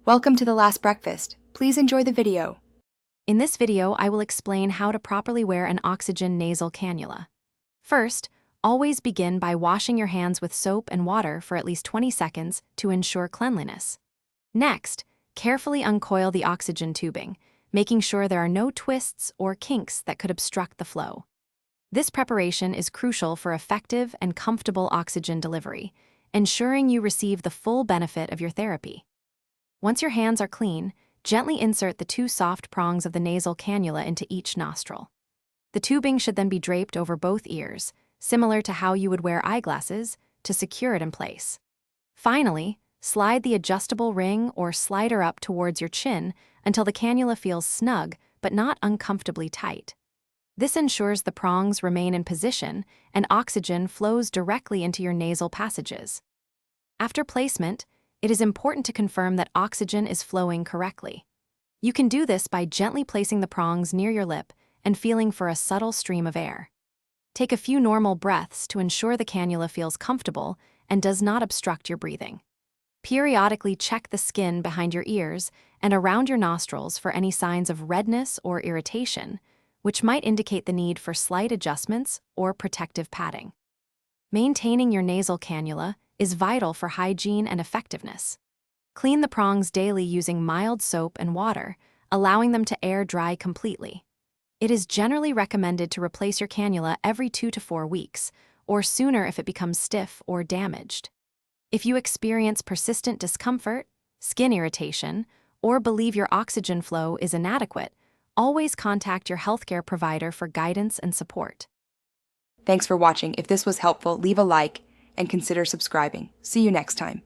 Welcome to The Last Breakfast. Please enjoy the video. In this video, I will explain how to properly wear an oxygen nasal cannula. First, always begin by washing your hands with soap and water for at least 20 seconds to ensure cleanliness. Next, carefully uncoil the oxygen tubing, making sure there are no twists or kinks that could obstruct the flow. This preparation is crucial for effective and comfortable oxygen delivery, ensuring you receive the full benefit of your therapy. Once your hands are clean, gently insert the two soft prongs of the nasal cannula into each nostril. The tubing should then be draped over both ears, similar to how you would wear eyeglasses, to secure it in place. Finally, slide the adjustable ring or slider up towards your chin until the cannula feels snug but not uncomfortably tight. This ensures the prongs remain in position and oxygen flows directly into your nasal passages. After placement, it is important to confirm that oxygen is flowing correctly. You can do this by gently placing the prongs near your lip and feeling for a subtle stream of air. Take a few normal breaths to ensure the cannula feels comfortable and does not obstruct your breathing. Periodically check the skin behind your ears and around your nostrils for any signs of redness or irritation, which might indicate the need for slight adjustments or protective padding. Maintaining your nasal cannula is vital for hygiene and effectiveness. Clean the prongs daily using mild soap and water, allowing them to air dry completely. It is generally recommended to replace your cannula every 2 to 4 weeks, or sooner if it becomes stiff or damaged. If you experience persistent discomfort, skin irritation, or believe your oxygen flow is inadequate, always contact your healthcare provider for guidance and support. Thanks for watching. If this was helpful, leave a like and consider subscribing. See you next time.